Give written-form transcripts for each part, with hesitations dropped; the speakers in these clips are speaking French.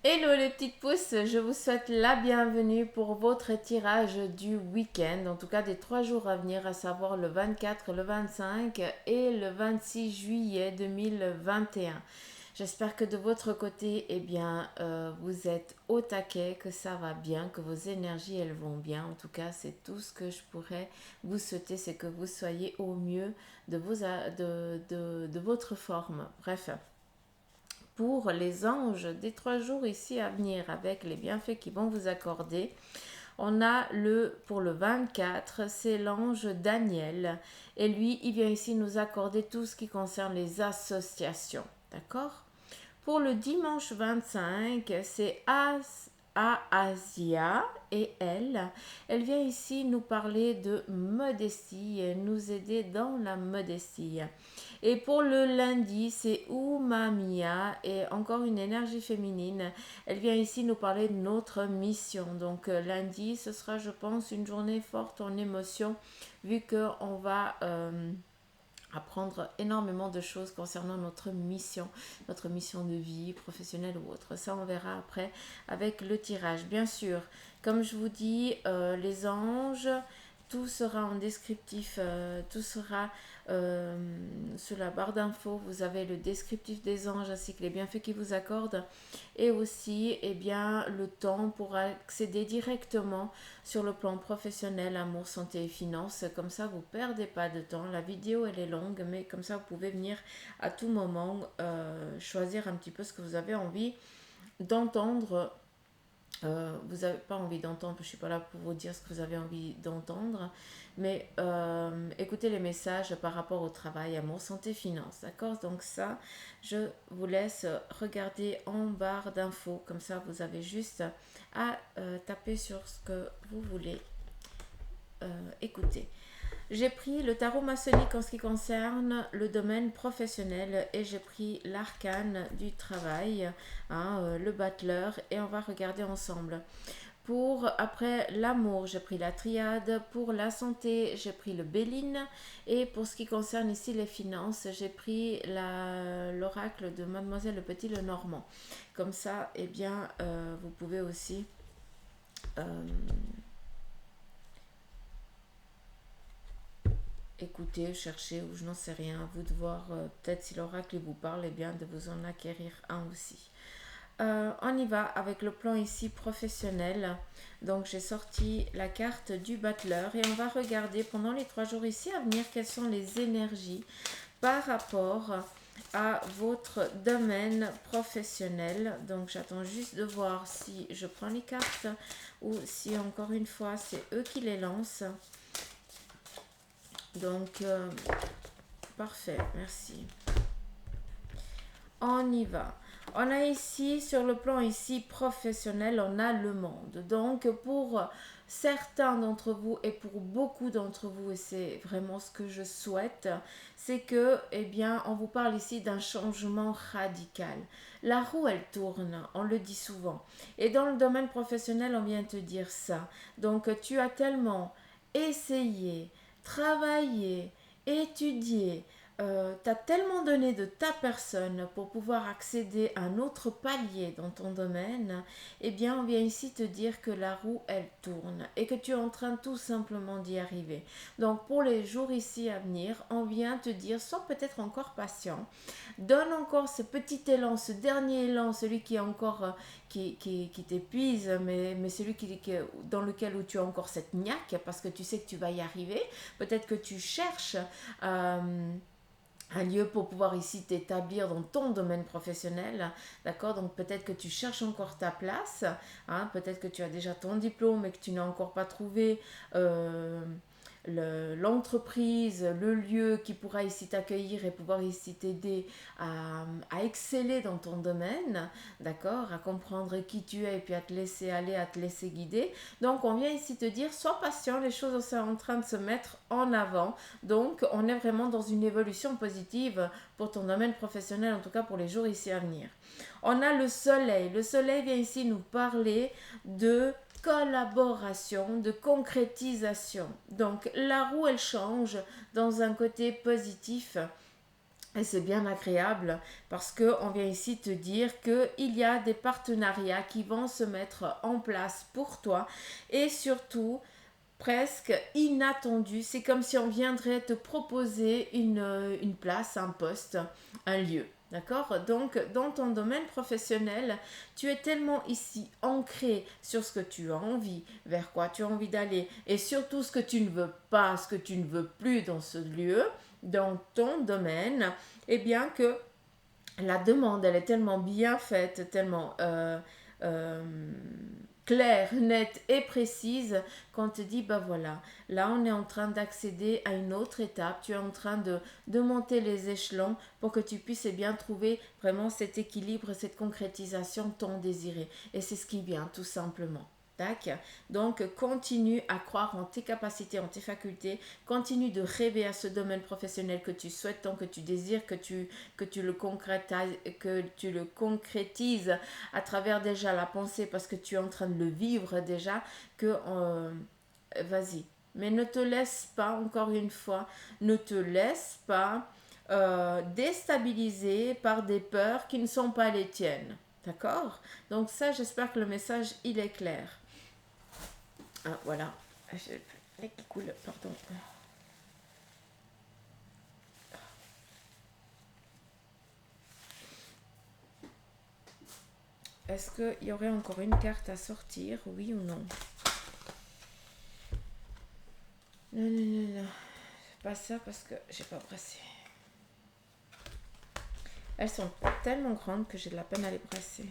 Hello les petites pousses, je vous souhaite la bienvenue pour votre tirage du week-end, en tout cas des 3 jours à venir, à savoir le 24, le 25 et le 26 juillet 2021. J'espère que de votre côté, vous êtes au taquet, que ça va bien, que vos énergies, elles vont bien. En tout cas, c'est tout ce que je pourrais vous souhaiter, c'est que vous soyez au mieux de votre forme. Bref, pour les anges des 3 jours ici à venir avec les bienfaits qu'ils vont vous accorder. On a pour le 24, c'est l'ange Daniel. Et lui, il vient ici nous accorder tout ce qui concerne les associations. D'accord? Pour le dimanche 25, c'est Asia et elle vient ici nous parler de modestie, nous aider dans la modestie. Et pour le lundi, c'est Umamiya et encore une énergie féminine. Elle vient ici nous parler de notre mission. Donc lundi, ce sera, je pense, une journée forte en émotion, vu qu'on va apprendre énormément de choses concernant notre mission de vie, professionnelle ou autre. Ça, on verra après avec le tirage. Bien sûr, comme je vous dis, les anges, tout sera en descriptif, tout sera sur la barre d'infos. Vous avez le descriptif des anges ainsi que les bienfaits qu'ils vous accordent et aussi le temps pour accéder directement sur le plan professionnel, amour, santé et finances. Comme ça, vous ne perdez pas de temps. La vidéo, elle est longue, mais comme ça, vous pouvez venir à tout moment choisir un petit peu ce que vous avez envie d'entendre. Vous n'avez pas envie d'entendre, je ne suis pas là pour vous dire ce que vous avez envie d'entendre, mais écoutez les messages par rapport au travail, amour, santé, finances, d'accord? Donc ça, je vous laisse regarder en barre d'infos, comme ça vous avez juste à taper sur ce que vous voulez écouter. J'ai pris le tarot maçonnique en ce qui concerne le domaine professionnel et j'ai pris l'arcane du travail, le battleur, et on va regarder ensemble. Pour après l'amour, j'ai pris la triade. Pour la santé, j'ai pris le béline. Et pour ce qui concerne ici les finances, j'ai pris l'oracle de Mademoiselle Le Petit Le Normand. Comme ça, vous pouvez aussi euh, écouter, chercher ou je n'en sais rien. À vous de voir peut-être si l'oracle vous parle, de vous en acquérir un aussi. On y va avec le plan ici professionnel. Donc j'ai sorti la carte du battleur et on va regarder pendant les 3 jours ici à venir quelles sont les énergies par rapport à votre domaine professionnel. Donc j'attends juste de voir si je prends les cartes ou si encore une fois c'est eux qui les lancent. Donc parfait, merci. On y va. On a ici, sur le plan ici professionnel, on a le monde. Donc pour certains d'entre vous et pour beaucoup d'entre vous, et c'est vraiment ce que je souhaite, c'est que, on vous parle ici d'un changement radical. La roue, elle tourne, on le dit souvent. Et dans le domaine professionnel, on vient te dire ça. Donc tu as tellement essayé, travaillé, étudié, t'as tellement donné de ta personne pour pouvoir accéder à un autre palier dans ton domaine, on vient ici te dire que la roue, elle tourne et que tu es en train tout simplement d'y arriver. Donc, pour les jours ici à venir, on vient te dire, sois peut-être encore patient, donne encore ce petit élan, ce dernier élan, celui qui est encore, qui t'épuise, mais celui dans lequel où tu as encore cette niaque parce que tu sais que tu vas y arriver. Peut-être que tu cherches un lieu pour pouvoir ici t'établir dans ton domaine professionnel, d'accord? Donc peut-être que tu cherches encore ta place, peut-être que tu as déjà ton diplôme et que tu n'as encore pas trouvé l'entreprise, le lieu qui pourra ici t'accueillir et pouvoir ici t'aider à exceller dans ton domaine, d'accord? À comprendre qui tu es et puis à te laisser aller, à te laisser guider. Donc on vient ici te dire, sois patient, les choses sont en train de se mettre en avant. Donc on est vraiment dans une évolution positive pour ton domaine professionnel, en tout cas pour les jours ici à venir. On a le soleil. Le soleil vient ici nous parler de collaboration, de concrétisation. Donc la roue, elle change dans un côté positif Et c'est bien agréable parce qu'on vient ici te dire qu'il y a des partenariats qui vont se mettre en place pour toi et surtout presque inattendu. C'est comme si on viendrait te proposer une place, un poste, un lieu. D'accord? Donc, dans ton domaine professionnel, tu es tellement ici ancré sur ce que tu as envie, vers quoi tu as envie d'aller, et surtout ce que tu ne veux pas, ce que tu ne veux plus dans ce lieu, dans ton domaine, et bien que la demande, elle est tellement bien faite, tellement euh, claire, nette et précise qu'on te dit, bah voilà, là on est en train d'accéder à une autre étape, tu es en train de monter les échelons pour que tu puisses bien trouver vraiment cet équilibre, cette concrétisation tant désirée. Et c'est ce qui vient tout simplement. Tac. Donc, continue à croire en tes capacités, en tes facultés. Continue de rêver à ce domaine professionnel que tu souhaites, tant que tu désires, que tu le concrétises à travers déjà la pensée, parce que tu es en train de le vivre déjà, que vas-y. Mais ne te laisse pas, encore une fois, ne te laisse pas déstabiliser par des peurs qui ne sont pas les tiennes. D'accord? Donc ça, j'espère que le message, il est clair. Ah, voilà. Qui coule, pardon. Est-ce qu'il y aurait encore une carte à sortir, oui ou non? Non, non, non, non. Pas ça parce que j'ai pas brassé. Elles sont tellement grandes que j'ai de la peine à les brasser.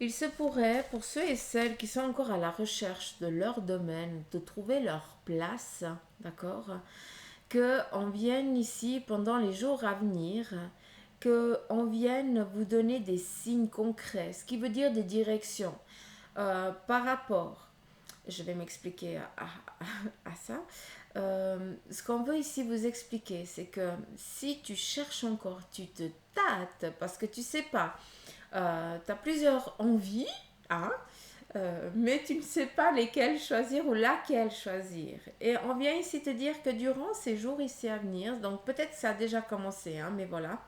Il se pourrait, pour ceux et celles qui sont encore à la recherche de leur domaine, de trouver leur place, d'accord, qu'on vienne ici pendant les jours à venir, qu'on vienne vous donner des signes concrets, ce qui veut dire des directions par rapport. Je vais m'expliquer à ça. Ce qu'on veut ici vous expliquer, c'est que si tu cherches encore, tu te tâtes parce que tu sais pas, tu as plusieurs envies, hein, mais tu ne sais pas lesquelles choisir ou laquelle choisir. Et on vient ici te dire que durant ces jours ici à venir, donc peut-être ça a déjà commencé, hein, mais voilà,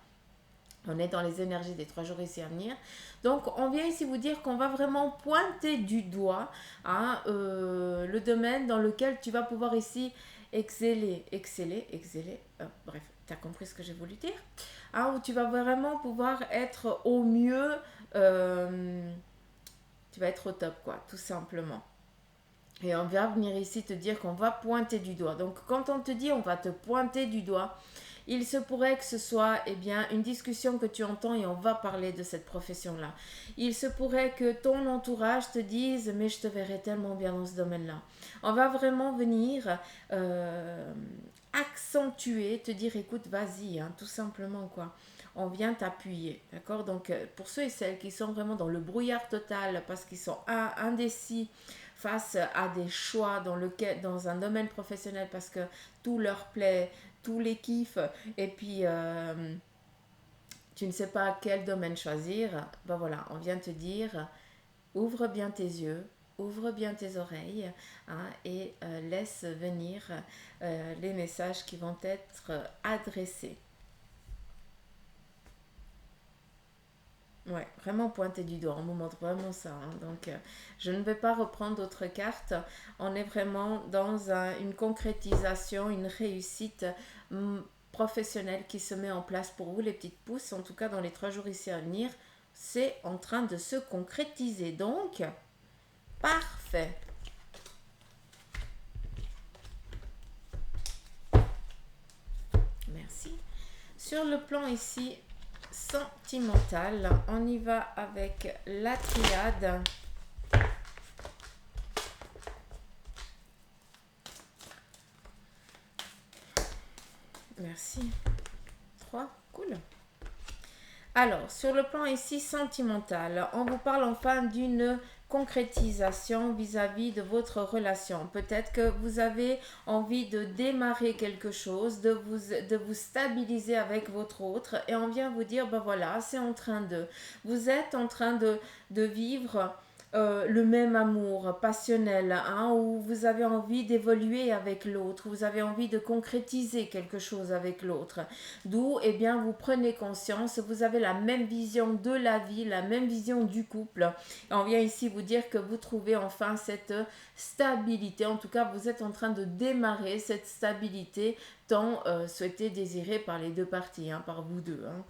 on est dans les énergies des 3 jours ici à venir. Donc, on vient ici vous dire qu'on va vraiment pointer du doigt hein, le domaine dans lequel tu vas pouvoir ici exceller. Bref, tu as compris ce que j'ai voulu dire. Hein, où tu vas vraiment pouvoir être au mieux. Tu vas être au top, quoi, tout simplement. Et on va venir ici te dire qu'on va pointer du doigt. Donc, quand on te dit on va te pointer du doigt, il se pourrait que ce soit eh bien, une discussion que tu entends et on va parler de cette profession-là. Il se pourrait que ton entourage te dise mais je te verrai tellement bien dans ce domaine-là. On va vraiment venir accentuer, te dire écoute vas-y, hein, tout simplement quoi. On vient t'appuyer, d'accord? Donc pour ceux et celles qui sont vraiment dans le brouillard total parce qu'ils sont indécis face à des choix dans un domaine professionnel parce que tout leur plaît, tous les kiffs et puis tu ne sais pas quel domaine choisir, ben voilà, on vient te dire ouvre bien tes yeux, ouvre bien tes oreilles hein, et laisse venir les messages qui vont être adressés. Ouais, vraiment pointer du doigt, on me montre vraiment ça. Hein. Donc, je ne vais pas reprendre d'autres cartes. On est vraiment dans une concrétisation, une réussite professionnelle qui se met en place pour vous, les petites pousses. En tout cas, dans les 3 jours ici à venir, c'est en train de se concrétiser. Donc, parfait. Merci. Sur le plan ici sentimental, on y va avec la triade. Merci. 3, cool. Alors, sur le plan ici sentimental, on vous parle enfin d'une concrétisation vis-à-vis de votre relation. Peut-être que vous avez envie de démarrer quelque chose, de vous stabiliser avec votre autre et on vient vous dire, ben voilà, c'est en train de... Vous êtes en train de vivre le même amour passionnel, hein, où vous avez envie d'évoluer avec l'autre, vous avez envie de concrétiser quelque chose avec l'autre. D'où, eh bien, vous prenez conscience, vous avez la même vision de la vie, la même vision du couple. Et on vient ici vous dire que vous trouvez enfin cette stabilité. En tout cas, vous êtes en train de démarrer cette stabilité tant souhaitée, désirée par les deux parties, hein, par vous deux. Hein.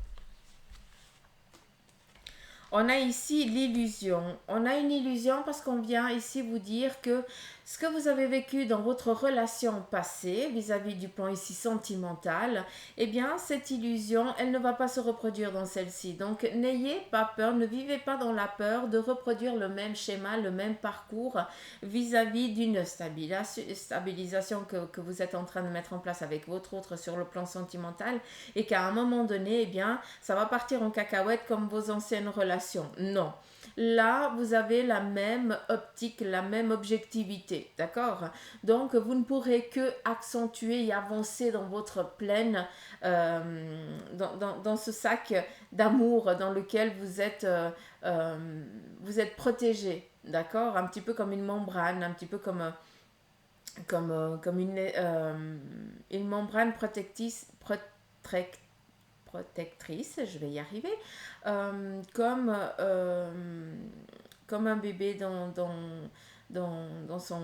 On a ici l'illusion. On a une illusion parce qu'on vient ici vous dire que ce que vous avez vécu dans votre relation passée, vis-à-vis du plan ici sentimental, eh bien, cette illusion, elle ne va pas se reproduire dans celle-ci. Donc, n'ayez pas peur, ne vivez pas dans la peur de reproduire le même schéma, le même parcours vis-à-vis d'une stabilisation que vous êtes en train de mettre en place avec votre autre sur le plan sentimental et qu'à un moment donné, eh bien, ça va partir en cacahuète comme vos anciennes relations. Non. Là, vous avez la même optique, la même objectivité, d'accord? Donc, vous ne pourrez que accentuer et avancer dans votre plaine, dans ce sac d'amour dans lequel vous êtes protégé, d'accord? Un petit peu comme une membrane, un petit peu comme une membrane protectrice, je vais y arriver, comme, comme un bébé dans son,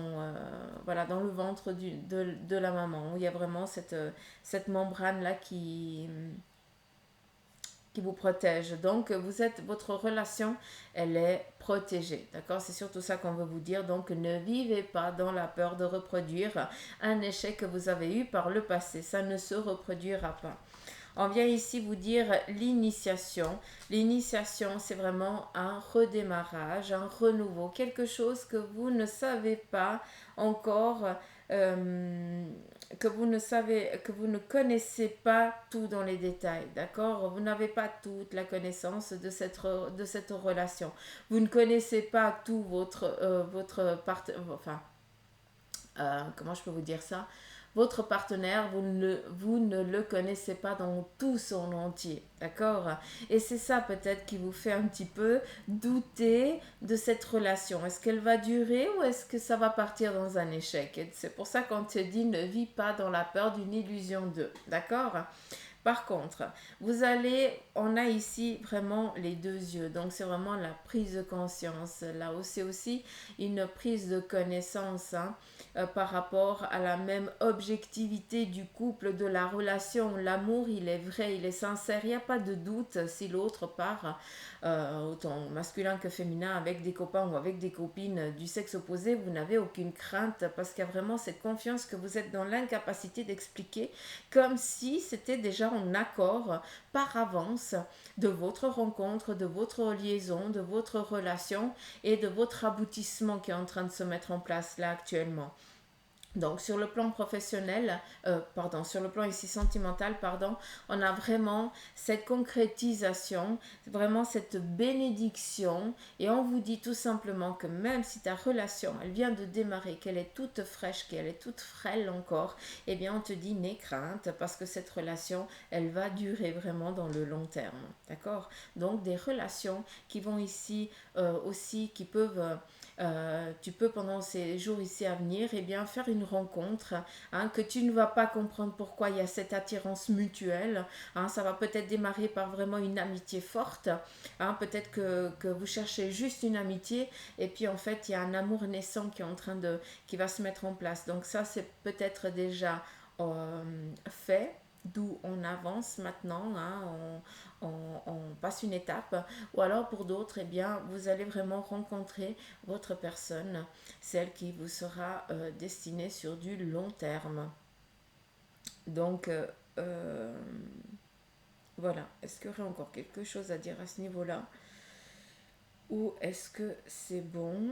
voilà, dans le ventre de la maman. Il y a vraiment cette membrane-là qui vous protège. Donc, votre relation, elle est protégée. D'accord? C'est surtout ça qu'on veut vous dire. Donc, ne vivez pas dans la peur de reproduire un échec que vous avez eu par le passé. Ça ne se reproduira pas. On vient ici vous dire l'initiation. L'initiation, c'est vraiment un redémarrage, un renouveau, quelque chose que vous ne savez pas encore, que vous ne connaissez pas tout dans les détails, d'accord? Vous n'avez pas toute la connaissance de cette relation. Vous ne connaissez pas tout comment je peux vous dire ça? Votre partenaire, vous ne le connaissez pas dans tout son entier, d'accord? Et c'est ça peut-être qui vous fait un petit peu douter de cette relation. Est-ce qu'elle va durer ou est-ce que ça va partir dans un échec? Et c'est pour ça qu'on te dit ne vis pas dans la peur d'une illusion d'eux, d'accord? Par contre, on a ici vraiment les deux yeux, donc c'est vraiment la prise de conscience. Là où c'est aussi une prise de connaissance, hein, par rapport à la même objectivité du couple, de la relation. L'amour, il est vrai, il est sincère, il n'y a pas de doute si l'autre part, autant masculin que féminin, avec des copains ou avec des copines du sexe opposé, vous n'avez aucune crainte parce qu'il y a vraiment cette confiance que vous êtes dans l'incapacité d'expliquer comme si c'était déjà en accord par avance de votre rencontre, de votre liaison, de votre relation et de votre aboutissement qui est en train de se mettre en place là actuellement. Donc sur le plan professionnel, sur le plan ici sentimental, on a vraiment cette concrétisation, vraiment cette bénédiction et on vous dit tout simplement que même si ta relation, elle vient de démarrer, qu'elle est toute fraîche, qu'elle est toute frêle encore, eh bien on te dit n'aie crainte parce que cette relation, elle va durer vraiment dans le long terme, d'accord? Donc des relations qui vont ici aussi, qui peuvent... tu peux pendant ces jours ici à venir eh bien, faire une rencontre, hein, que tu ne vas pas comprendre pourquoi il y a cette attirance mutuelle, hein, ça va peut-être démarrer par vraiment une amitié forte, hein, peut-être que vous cherchez juste une amitié et puis en fait il y a un amour naissant qui va se mettre en place, donc ça c'est peut-être déjà fait, d'où on avance maintenant, hein, on passe une étape, ou alors pour d'autres, eh bien, vous allez vraiment rencontrer votre personne, celle qui vous sera destinée sur du long terme. Donc, voilà. Est-ce qu'il y aurait encore quelque chose à dire à ce niveau-là? Ou est-ce que c'est bon?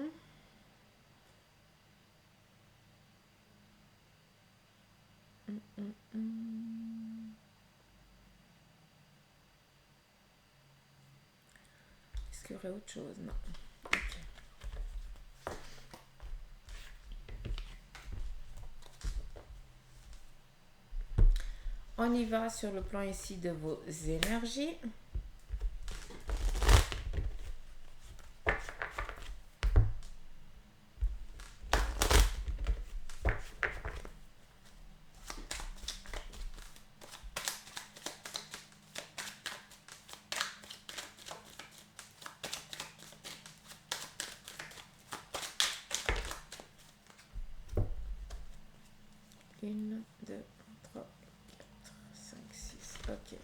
Est-ce qu'il y aurait autre chose? Non. Ok. On y va sur le plan ici de vos énergies. Une, deux, trois, quatre, cinq, six. Ok.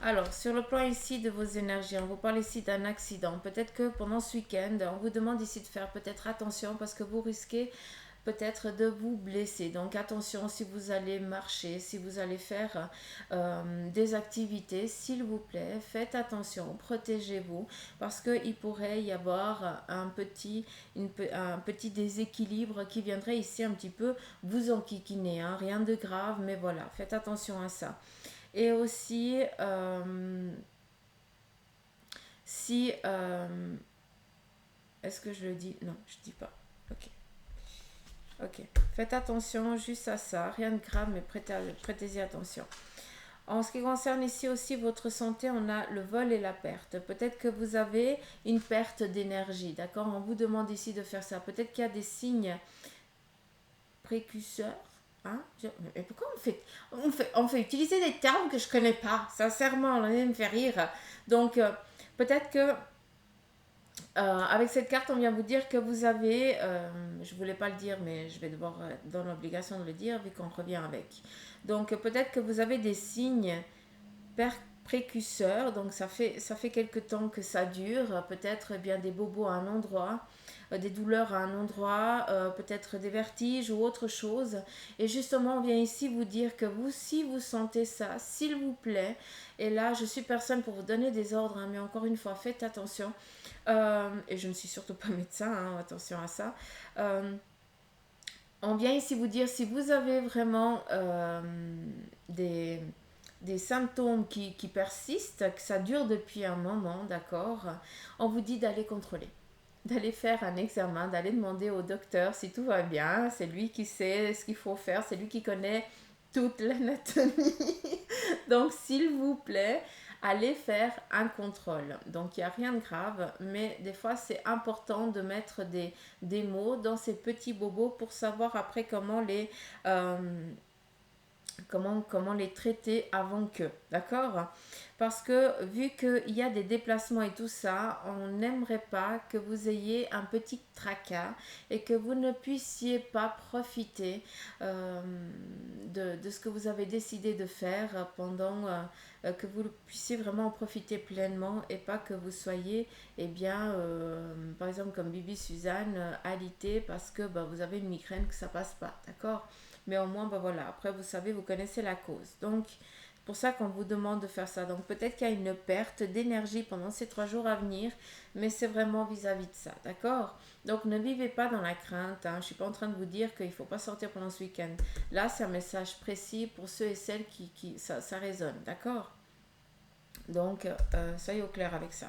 Alors, sur le plan ici de vos énergies, on vous parle ici d'un accident. Peut-être que pendant ce week-end, on vous demande ici de faire peut-être attention parce que vous risquez peut-être de vous blesser. Donc attention si vous allez marcher, si vous allez faire des activités, s'il vous plaît, faites attention, protégez-vous parce qu'il pourrait y avoir un petit déséquilibre qui viendrait ici un petit peu vous enquiquiner. Hein. Rien de grave, mais voilà, faites attention à ça. Et aussi, si... est-ce que je le dis? Non, je dis pas. Ok. Ok. Faites attention juste à ça. Rien de grave, mais prêtez-y attention. En ce qui concerne ici aussi votre santé, on a le vol et la perte. Peut-être que vous avez une perte d'énergie, d'accord? On vous demande ici de faire ça. Peut-être qu'il y a des signes précurseurs. Hein? Et pourquoi on fait utiliser des termes que je connais pas? Sincèrement, là, ça me fait rire. Donc, peut-être que avec cette carte, on vient vous dire que vous avez, je voulais pas le dire, mais je vais devoir être dans l'obligation de le dire vu qu'on revient avec. Donc peut-être que vous avez des signes précurseurs, donc ça fait quelque temps que ça dure, peut-être bien des bobos à un endroit, des douleurs à un endroit, peut-être des vertiges ou autre chose. Et justement, on vient ici vous dire que vous, si vous sentez ça, s'il vous plaît, et là, je suis personne pour vous donner des ordres, hein, mais encore une fois, faites attention. Et je ne suis surtout pas médecin, hein, attention à ça. On vient ici vous dire si vous avez vraiment des symptômes qui persistent, que ça dure depuis un moment, d'accord, on vous dit d'aller contrôler, d'aller faire un examen, d'aller demander au docteur si tout va bien. C'est lui qui sait ce qu'il faut faire, c'est lui qui connaît toute l'anatomie. Donc, s'il vous plaît, allez faire un contrôle. Donc, il n'y a rien de grave, mais des fois, c'est important de mettre des mots dans ces petits bobos pour savoir après comment les traiter avant que, d'accord? Parce que vu qu'il y a des déplacements et tout ça, on n'aimerait pas que vous ayez un petit tracas et que vous ne puissiez pas profiter de ce que vous avez décidé de faire pendant que vous puissiez vraiment en profiter pleinement et pas que vous soyez, eh bien, par exemple comme Bibi Suzanne, alité parce que bah, vous avez une migraine que ça passe pas, d'accord? Mais au moins, ben voilà, après, vous savez, vous connaissez la cause. Donc, c'est pour ça qu'on vous demande de faire ça. Donc, peut-être qu'il y a une perte d'énergie pendant ces 3 jours à venir, mais c'est vraiment vis-à-vis de ça, d'accord? Donc, ne vivez pas dans la crainte. Hein. Je ne suis pas en train de vous dire qu'il ne faut pas sortir pendant ce week-end. Là, c'est un message précis pour ceux et celles qui ça résonne, d'accord? Donc, soyez au clair avec ça.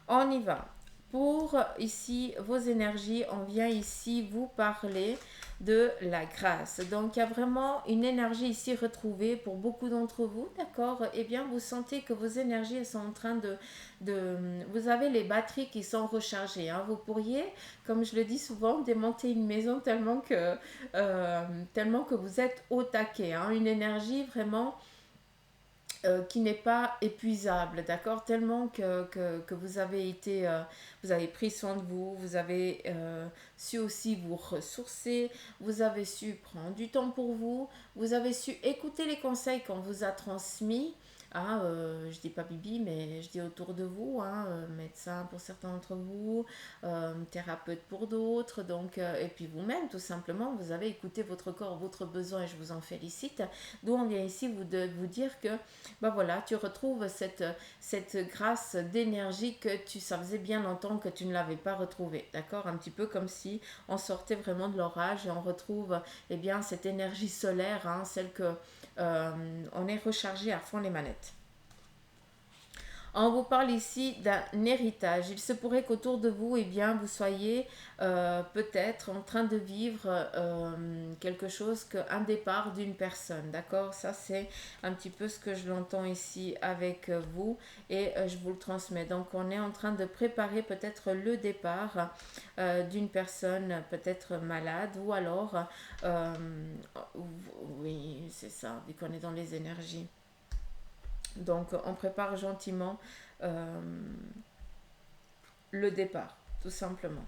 On y va. Pour ici vos énergies, on vient ici vous parler de la grâce. Donc il y a vraiment une énergie ici retrouvée pour beaucoup d'entre vous, d'accord? Eh bien vous sentez que vos énergies sont en train vous avez les batteries qui sont rechargées. Hein. Vous pourriez, comme je le dis souvent, démonter une maison tellement que vous êtes au taquet. Hein. Une énergie vraiment qui n'est pas épuisable, d'accord? Tellement que vous avez été, vous avez pris soin de vous, vous avez su aussi vous ressourcer, vous avez su prendre du temps pour vous, vous avez su écouter les conseils qu'on vous a transmis. Ah, je dis pas Bibi, mais je dis autour de vous, hein, médecin pour certains d'entre vous, thérapeute pour d'autres, donc, et puis vous-même, tout simplement, vous avez écouté votre corps, votre besoin, et je vous en félicite. D'où on vient ici vous dire que bah voilà, tu retrouves cette grâce d'énergie ça faisait bien longtemps que tu ne l'avais pas retrouvée, d'accord? Un petit peu comme si on sortait vraiment de l'orage et on retrouve eh bien cette énergie solaire, hein, celle que on est rechargé à fond les manettes. On vous parle ici d'un héritage. Il se pourrait qu'autour de vous, eh bien, vous soyez peut-être en train de vivre quelque chose, un départ d'une personne. D'accord? Ça, c'est un petit peu ce que je l'entends ici avec vous et je vous le transmets. Donc, on est en train de préparer peut-être le départ d'une personne peut-être malade ou alors, euh, oui, c'est ça, vu qu'on est dans les énergies. Donc, on prépare gentiment euh, le départ, tout simplement.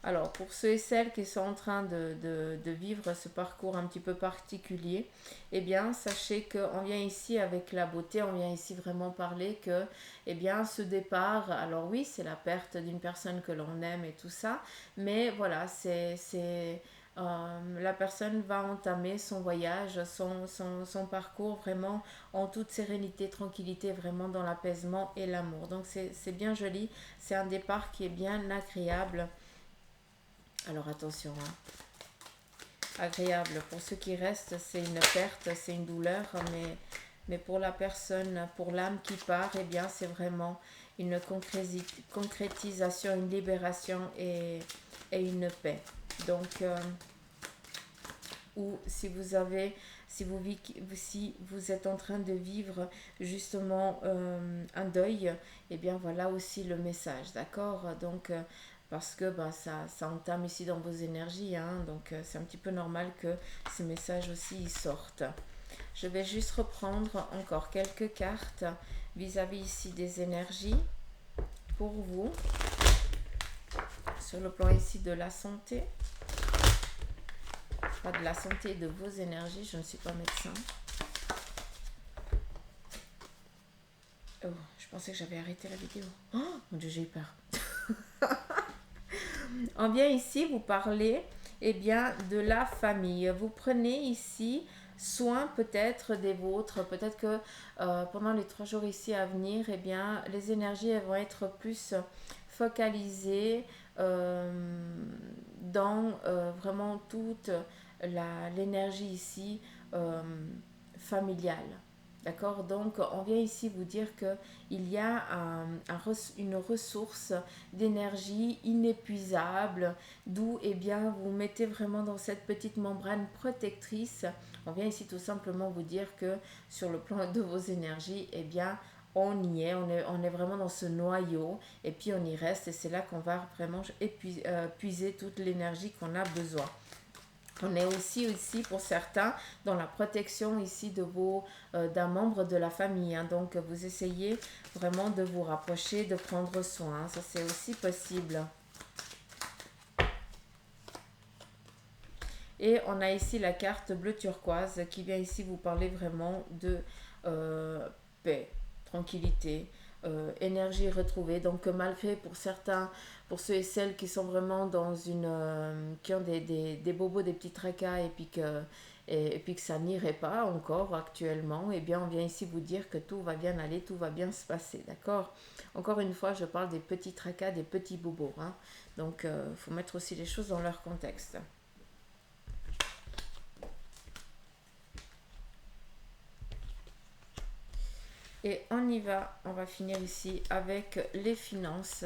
Alors, pour ceux et celles qui sont en train de vivre ce parcours un petit peu particulier, eh bien, sachez qu'on vient ici avec la beauté, on vient ici vraiment parler que, eh bien, ce départ, alors oui, c'est la perte d'une personne que l'on aime et tout ça, mais voilà, la personne va entamer son voyage, son parcours vraiment en toute sérénité, tranquillité, vraiment dans l'apaisement et l'amour. Donc, c'est bien joli, c'est un départ qui est bien agréable. Alors attention, hein. Agréable. Pour ceux qui restent, c'est une perte, c'est une douleur, mais pour la personne, pour l'âme qui part, eh bien, c'est vraiment une concrétisation, une libération et une paix. Donc, ou si vous avez, si vous êtes en train de vivre justement un deuil, eh bien voilà aussi le message, d'accord? Donc parce que bah, ça entame ici dans vos énergies, hein, donc c'est un petit peu normal que ces messages aussi y sortent. Je vais juste reprendre encore quelques cartes vis-à-vis ici des énergies pour vous, sur le plan ici de la santé. Pas de la santé, de vos énergies, je ne suis pas médecin. Oh, je pensais que j'avais arrêté la vidéo. Oh, mon Dieu, j'ai eu peur. On vient ici vous parler, eh bien, de la famille. Vous prenez ici soin peut-être des vôtres. Peut-être que pendant les 3 jours ici à venir, eh bien, les énergies elles vont être plus focalisées dans vraiment toute l'énergie ici familiale. D'accord? Donc, on vient ici vous dire qu'il y a une ressource d'énergie inépuisable, d'où eh bien, vous mettez vraiment dans cette petite membrane protectrice. On vient ici tout simplement vous dire que sur le plan de vos énergies, eh bien, on y est, on est vraiment dans ce noyau et puis on y reste et c'est là qu'on va vraiment puiser toute l'énergie qu'on a besoin. On est aussi ici pour certains dans la protection ici d'un membre de la famille. Hein. Donc vous essayez vraiment de vous rapprocher, de prendre soin. Ça c'est aussi possible. Et on a ici la carte bleu turquoise qui vient ici vous parler vraiment de paix, tranquillité, énergie retrouvée. Donc malgré pour certains, pour ceux et celles qui sont vraiment dans qui ont des bobos, des petits tracas et puis que ça n'irait pas encore actuellement, eh bien on vient ici vous dire que tout va bien aller, tout va bien se passer, d'accord? Encore une fois, je parle des petits tracas, des petits bobos, hein. Donc il faut mettre aussi les choses dans leur contexte. Et on y va, on va finir ici avec les finances.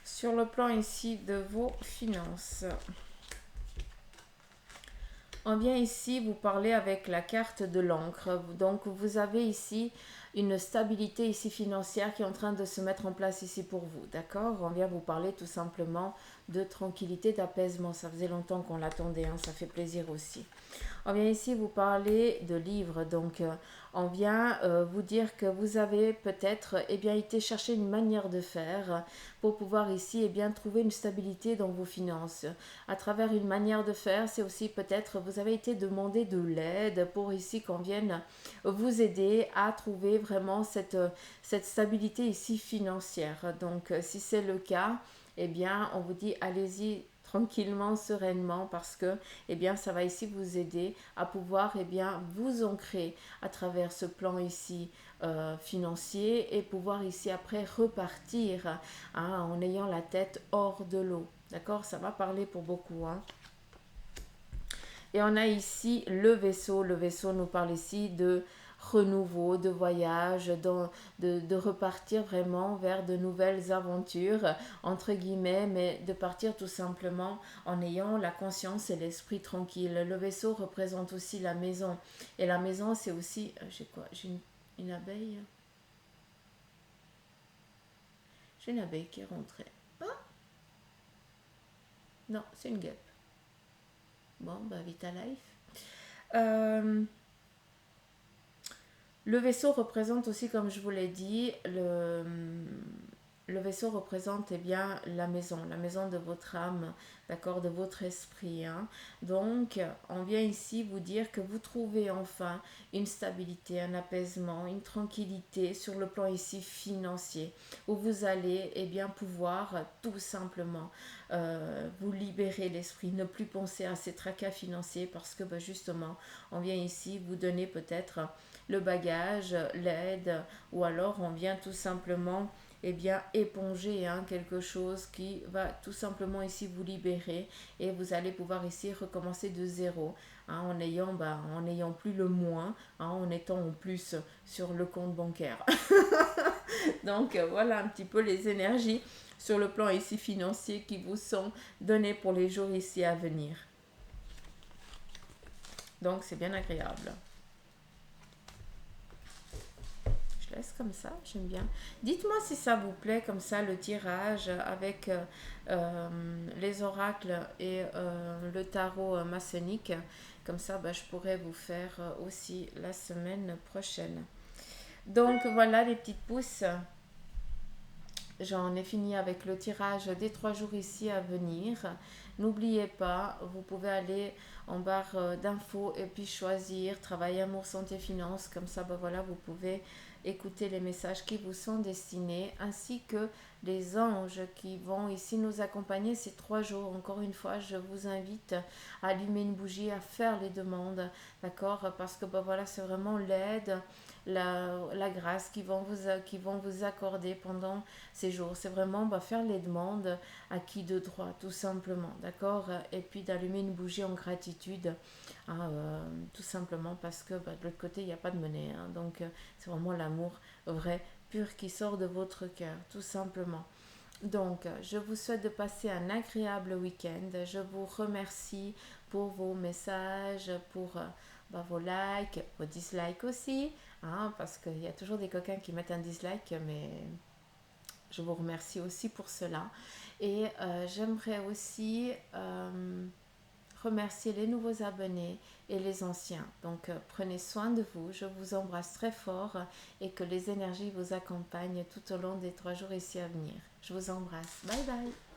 Sur le plan ici de vos finances, on vient ici vous parler avec la carte de l'encre. Donc vous avez ici une stabilité ici financière qui est en train de se mettre en place ici pour vous, d'accord? On vient vous parler tout simplement de tranquillité, d'apaisement. Ça faisait longtemps qu'on l'attendait, hein, ça fait plaisir aussi. On vient ici vous parler de livres, donc on vient vous dire que vous avez peut-être été chercher une manière de faire pour pouvoir ici trouver une stabilité dans vos finances. À travers une manière de faire, c'est aussi peut-être vous avez été demandé de l'aide pour ici qu'on vienne vous aider à trouver vraiment cette stabilité ici financière. Donc si c'est le cas, on vous dit allez-y tranquillement, sereinement, parce que ça va ici vous aider à pouvoir vous ancrer à travers ce plan ici financier et pouvoir ici après repartir en ayant la tête hors de l'eau. D'accord? Ça va parler pour beaucoup. Hein. Et on a ici le vaisseau. Le vaisseau nous parle ici de renouveau, de voyage, de repartir vraiment vers de nouvelles aventures, entre guillemets, mais de partir tout simplement en ayant la conscience et l'esprit tranquille. Le vaisseau représente aussi la maison. Et la maison, c'est aussi... j'ai quoi? J'ai une abeille. J'ai une abeille qui est rentrée. Ah non, c'est une guêpe. Bon, bah, Vita Life. Le vaisseau représente aussi, comme je vous l'ai dit, le vaisseau représente la maison de votre âme, d'accord, de votre esprit. Hein. Donc, on vient ici vous dire que vous trouvez enfin une stabilité, un apaisement, une tranquillité sur le plan ici financier, où vous allez pouvoir tout simplement vous libérer l'esprit, ne plus penser à ces tracas financiers parce que justement, on vient ici vous donner peut-être le bagage, l'aide, ou alors on vient tout simplement éponger quelque chose qui va tout simplement ici vous libérer et vous allez pouvoir ici recommencer de zéro en n'ayant plus le moins, en étant en plus sur le compte bancaire. Donc voilà un petit peu les énergies sur le plan ici financier qui vous sont données pour les jours ici à venir. Donc c'est bien agréable. Laisse comme ça, j'aime bien. Dites-moi si ça vous plaît comme ça le tirage avec les oracles et le tarot maçonnique. Comme ça, je pourrais vous faire aussi la semaine prochaine. Donc voilà les petites pousses. J'en ai fini avec le tirage des 3 jours ici à venir. N'oubliez pas, vous pouvez aller en barre d'infos et puis choisir travail, amour, santé, finance. Comme ça, voilà, vous pouvez écouter les messages qui vous sont destinés ainsi que les anges qui vont ici nous accompagner ces 3 jours. Encore une fois, je vous invite à allumer une bougie, à faire les demandes, d'accord? Parce que voilà, c'est vraiment l'aide, la grâce qui vont vous accorder pendant ces jours. C'est vraiment faire les demandes à qui de droit, tout simplement, d'accord? Et puis d'allumer une bougie en gratitude, tout simplement parce que de l'autre côté, il n'y a pas de monnaie. Hein, donc, c'est vraiment l'amour vrai, pur qui sort de votre cœur, tout simplement. Donc, je vous souhaite de passer un agréable week-end. Je vous remercie pour vos messages, pour vos likes, vos dislikes aussi, hein, parce qu'il y a toujours des coquins qui mettent un dislike, mais je vous remercie aussi pour cela. Et j'aimerais aussi remercier les nouveaux abonnés et les anciens. Donc prenez soin de vous, je vous embrasse très fort et que les énergies vous accompagnent tout au long des 3 jours ici à venir. Je vous embrasse. Bye bye.